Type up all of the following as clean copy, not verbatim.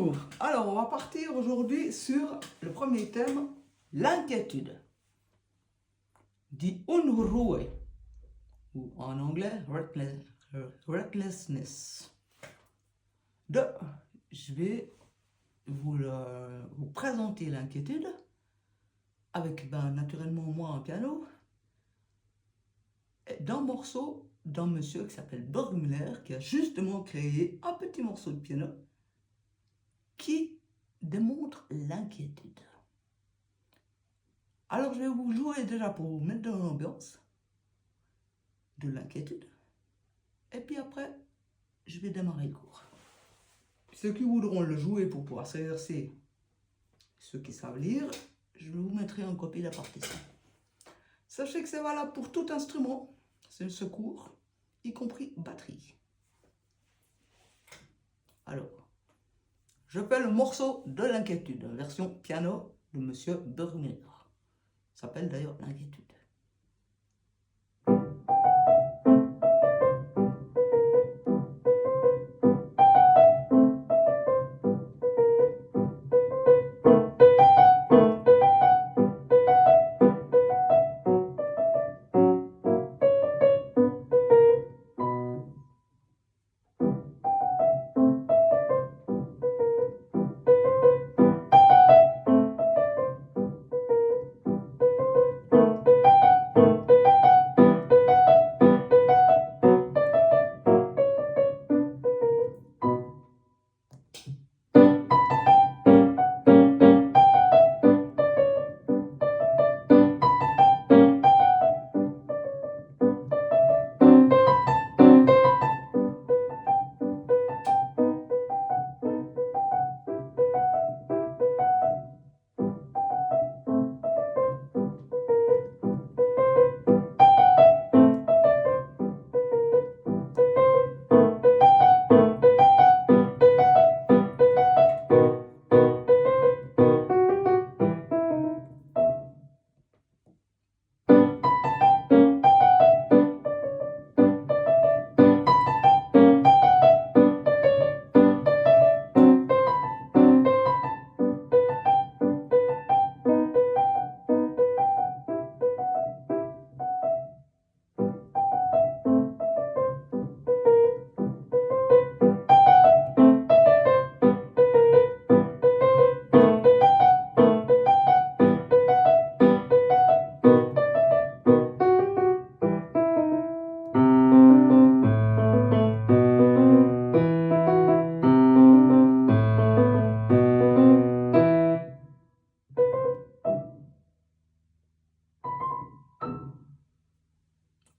Bonjour, alors on va partir aujourd'hui sur le premier thème, l'inquiétude. Die Unruhe, ou en anglais, recklessness. Je vais vous présenter l'inquiétude avec naturellement moi en piano, d'un morceau d'un monsieur qui s'appelle Burgmüller, qui a justement créé un petit morceau de piano qui démontre l'inquiétude. Alors je vais vous jouer déjà pour vous mettre dans l'ambiance de l'inquiétude. Et puis après, je vais démarrer le cours. Ceux qui voudront le jouer pour pouvoir s'exercer, ceux qui savent lire, je vous mettrai en copie la partition. Sachez que c'est valable pour tout instrument, c'est ce cours, y compris batterie. Alors, je fais le morceau de l'inquiétude, version piano de monsieur Burgmüller. Ça s'appelle d'ailleurs l'inquiétude.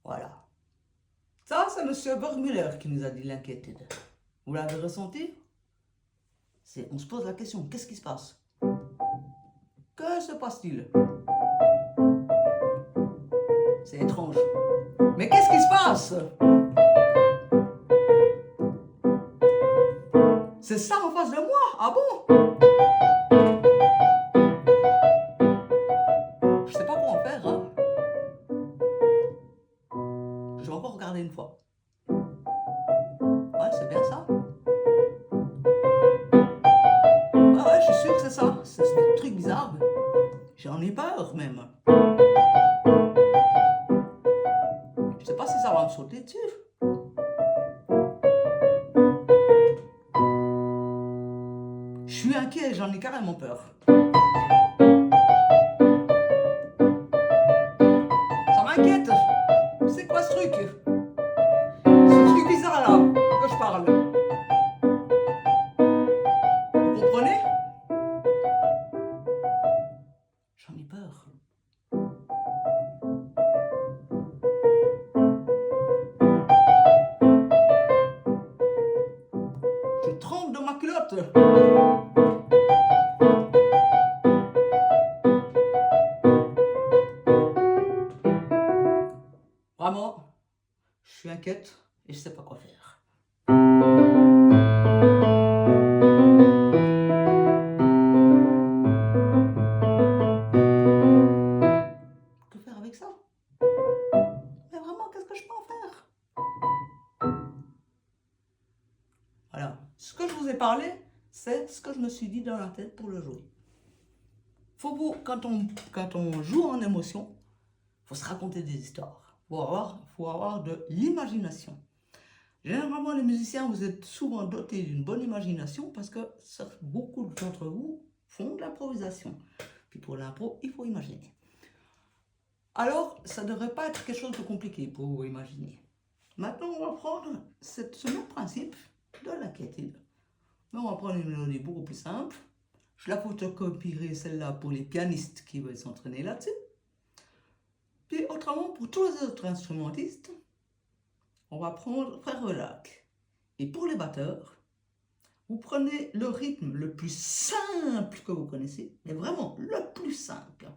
Voilà. Ça, c'est monsieur Burgmüller qui nous a dit l'inquiétude. Vous l'avez ressenti? On se pose la question, qu'est-ce qui se passe? Que se passe-t-il? C'est étrange. Mais qu'est-ce qui se passe? C'est ça en face de moi? Ah bon? Je sais pas quoi en faire, hein. Je vais encore regarder une fois. Ouais, c'est bien ça. Ouais, je suis sûr que c'est ça. C'est ce truc bizarre. J'en ai peur même. Je sais pas si ça va me sauter dessus. Je suis inquiet, j'en ai carrément peur. Ça m'inquiète. C'est quoi ce truc? Ce truc bizarre là que je parle. Vous comprenez? J'en ai peur. Je tremble dans ma culotte. Vraiment, je suis inquiète et je sais pas quoi faire. Que faire avec ça? Mais vraiment, qu'est-ce que je peux en faire? Voilà. Ce que je vous ai parlé, c'est fait ce que je me suis dit dans la tête pour le jouer. Quand on joue en émotion, il faut se raconter des histoires. Il faut avoir de l'imagination. Généralement, les musiciens, vous êtes souvent dotés d'une bonne imagination parce que beaucoup d'entre vous font de l'improvisation. Puis pour l'impro, il faut imaginer. Alors, ça ne devrait pas être quelque chose de compliqué pour vous imaginer. Maintenant, on va prendre ce même principe de l'inquiétude. Mais on va prendre une mélodie beaucoup plus simple. Je la photocopierai celle-là pour les pianistes qui veulent s'entraîner là-dessus. Puis autrement, pour tous les autres instrumentistes, on va prendre Frère Jacques. Et pour les batteurs, vous prenez le rythme le plus simple que vous connaissez, mais vraiment le plus simple.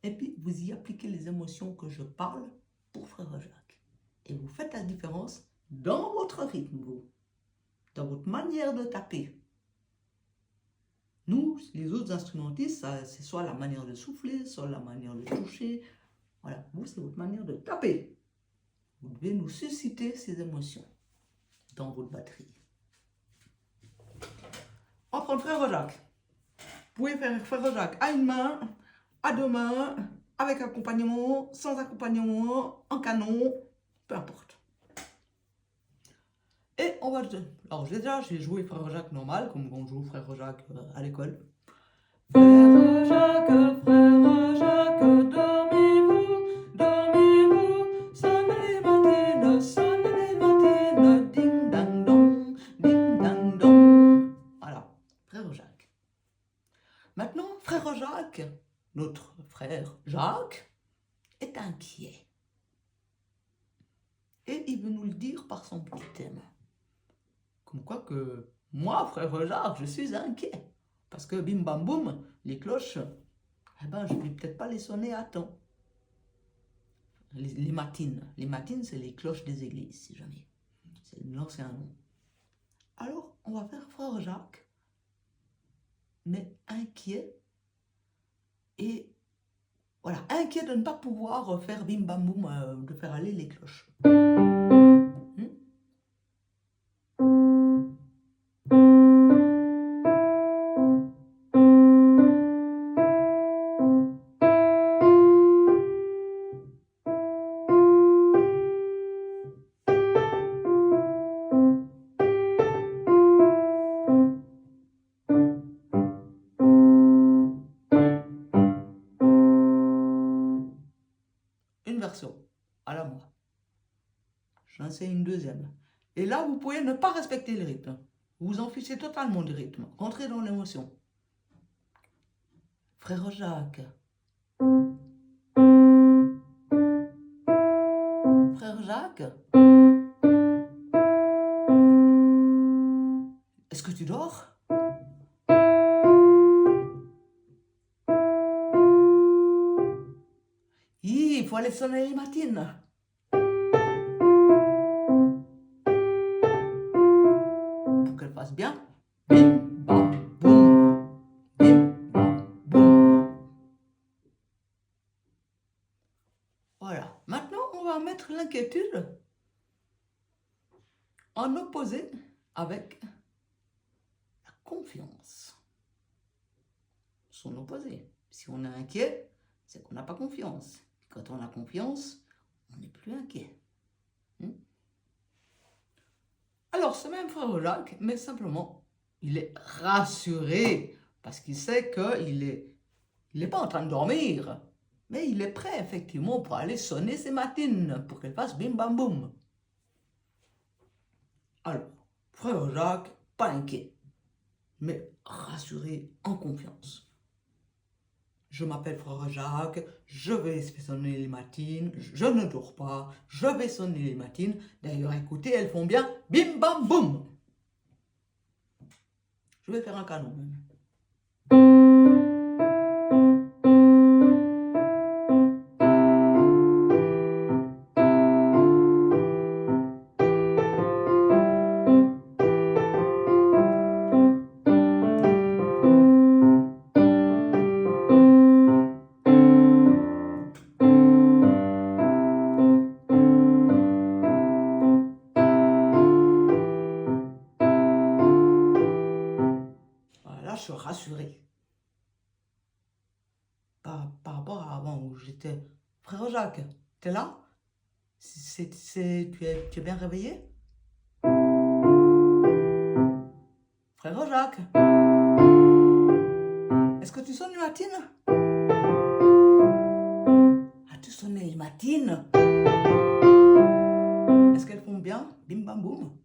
Et puis, vous y appliquez les émotions que je parle pour Frère Jacques. Et vous faites la différence dans votre rythme, vous, dans votre manière de taper. Nous, les autres instrumentistes, c'est soit la manière de souffler, soit la manière de toucher. Voilà, vous, c'est votre manière de taper. Vous devez nous susciter ces émotions dans votre batterie. On prend Frère Jacques. Vous pouvez faire Frère Jacques à une main, à deux mains, avec accompagnement, sans accompagnement, en canon, peu importe. Et on va... Alors j'ai joué Frère Jacques normal, comme on joue Frère Jacques à l'école. Frère Jacques, dormez-vous, dormez-vous, sonne les matines, ding dang dong, ding dang dong. Voilà, Frère Jacques. Maintenant, Frère Jacques, notre frère Jacques, est inquiet. Et il veut nous le dire par son petit thème. Comme quoi que moi, Frère Jacques, je suis inquiet. Parce que bim bam boum, les cloches, eh ben, je ne vais peut-être pas les sonner à temps. Les matines. Les matines, c'est les cloches des églises, si jamais. C'est l'ancien nom. Alors, on va faire Frère Jacques, mais inquiet. Et voilà, inquiet de ne pas pouvoir faire bim bam boum, de faire aller les cloches. Une version à la moi. J'en sais une deuxième. Et là, vous pouvez ne pas respecter le rythme. Vous vous en fichez totalement du rythme. Rentrez dans l'émotion. Frère Jacques. Frère Jacques. Est-ce que tu dors? Il faut aller sonner les matines. Pour qu'elle fasse bien. Bim, bam, boum. Bim, bam, boum. Voilà. Maintenant, on va mettre l'inquiétude en opposé avec la confiance. Son opposé. Si on est inquiet, c'est qu'on n'a pas confiance. Quand on a confiance, on n'est plus inquiet. Alors, ce même Frère Jacques, mais simplement, il est rassuré parce qu'il sait qu'il n'est pas en train de dormir, mais il est prêt effectivement pour aller sonner ses matines pour qu'elle fasse bim bam boum. Alors, Frère Jacques, pas inquiet, mais rassuré, en confiance. Je m'appelle Frère Jacques, je vais sonner les matines, je ne dors pas, je vais sonner les matines. D'ailleurs, écoutez, elles font bien bim bam boum. Je vais faire un canon même. je suis rassurée. Par rapport à avant où j'étais... Frère Jacques, t'es là? Tu es bien réveillé? Frère Jacques, est-ce que tu sonnes les matines? As-tu sonné les matines? Est-ce qu'elles font bien? Bim bam boum.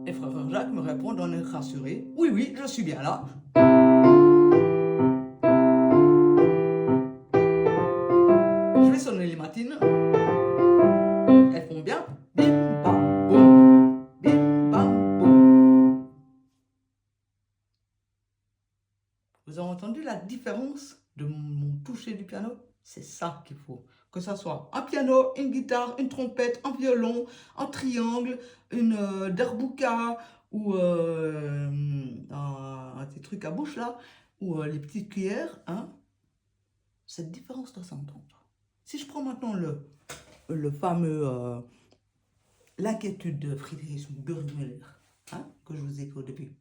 Et frère Jacques me répond d'un air rassuré. Oui, oui, je suis bien là. Je vais sonner les matines. Elles font bien. Bim bam boum. Bim bam boum. Vous avez entendu la différence de mon toucher du piano? C'est ça qu'il faut. Que ça soit un piano, une guitare, une trompette, un violon, un triangle, une derbuka ou un petit truc à bouche là, ou les petites cuillères. Hein? Cette différence doit s'entendre. Si je prends maintenant le fameux l'inquiétude de Friedrich Burgmüller, hein, que je vous ai dit au début.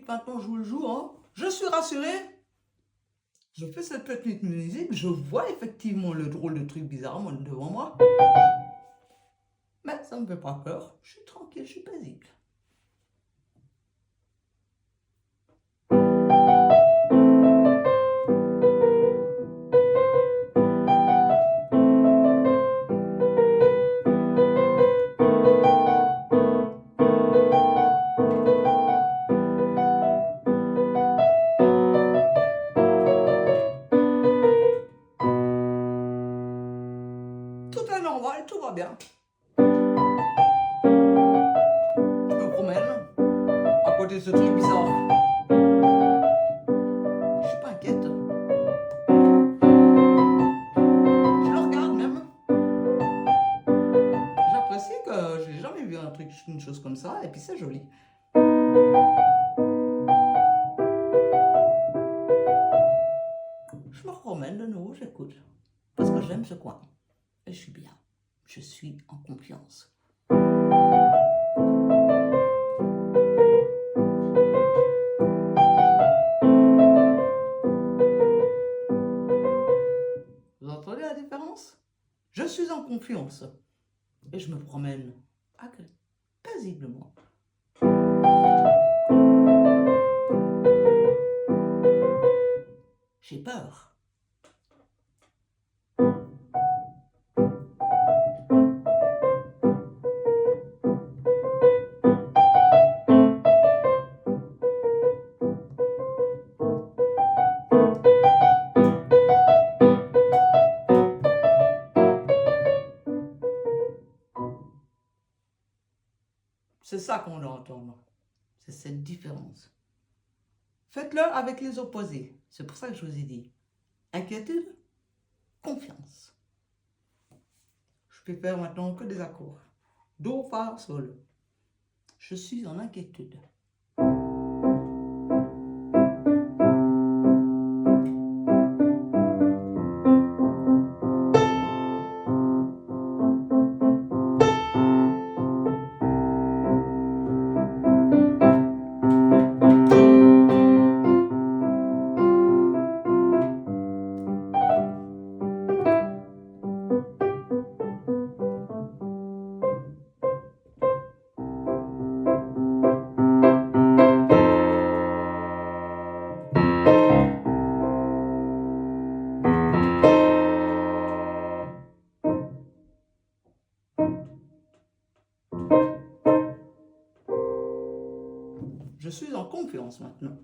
Maintenant je vous le joue, hein. Je suis rassurée. Je fais cette petite musique, je vois effectivement le drôle de truc bizarrement devant moi. Mais ça ne me fait pas peur, je suis tranquille, je suis paisible. Tout est normal, tout va bien. Je me promène à côté de ce truc bizarre. Je suis pas inquiète. Je le regarde même. J'apprécie que j'ai jamais vu un truc, une chose comme ça, et puis c'est joli. Je me promène de nouveau, j'écoute. Parce que j'aime ce coin. Et je suis bien. Je suis en confiance. Vous entendez la différence? Je suis en confiance. Et je me promène paisiblement. J'ai peur. C'est ça qu'on doit entendre. C'est cette différence. Faites-le avec les opposés. C'est pour ça que je vous ai dit. Inquiétude, confiance. Je peux faire maintenant que des accords. Do, fa, sol. Je suis en inquiétude. Je suis en confiance maintenant.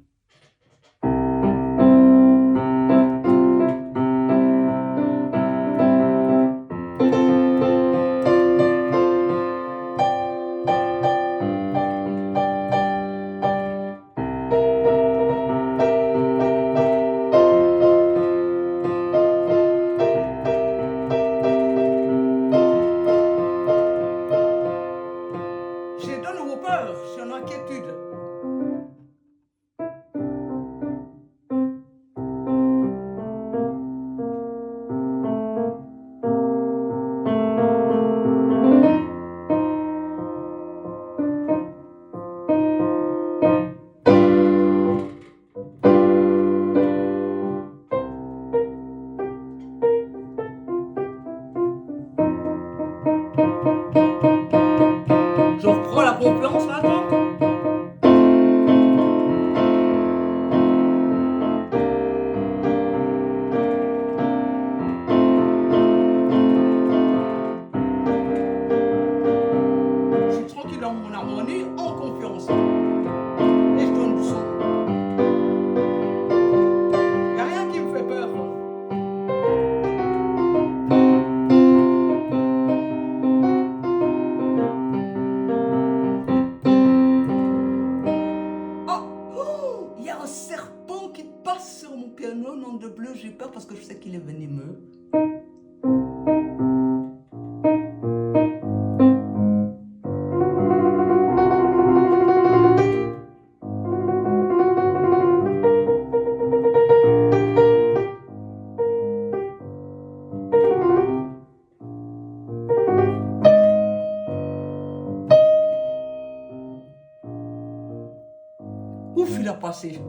passer.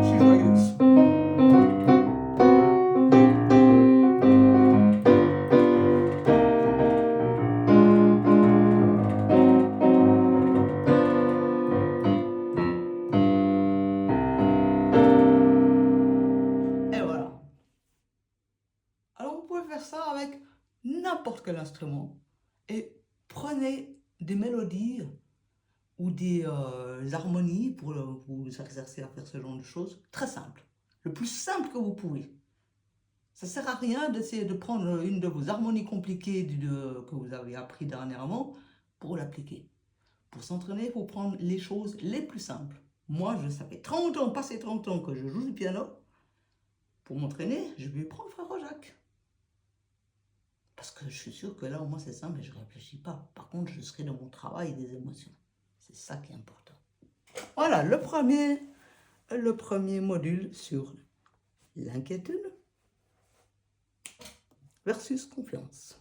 Je suis joyeuse. Et voilà. Alors vous pouvez faire ça avec n'importe quel instrument et prenez des mélodies ou des harmonies pour vous exercer à faire ce genre de choses. Très simple. Le plus simple que vous pouvez. Ça ne sert à rien d'essayer de prendre une de vos harmonies compliquées que vous avez appris dernièrement pour l'appliquer. Pour s'entraîner, il faut prendre les choses les plus simples. Moi, ça fait 30 ans, passé 30 ans que je joue du piano. Pour m'entraîner, je vais prendre Frère Jacques. Parce que je suis sûr que là, au moins, c'est simple et je ne réfléchis pas. Par contre, je serai dans mon travail et des émotions. C'est ça qui est important. Voilà, le premier module sur l'inquiétude versus confiance.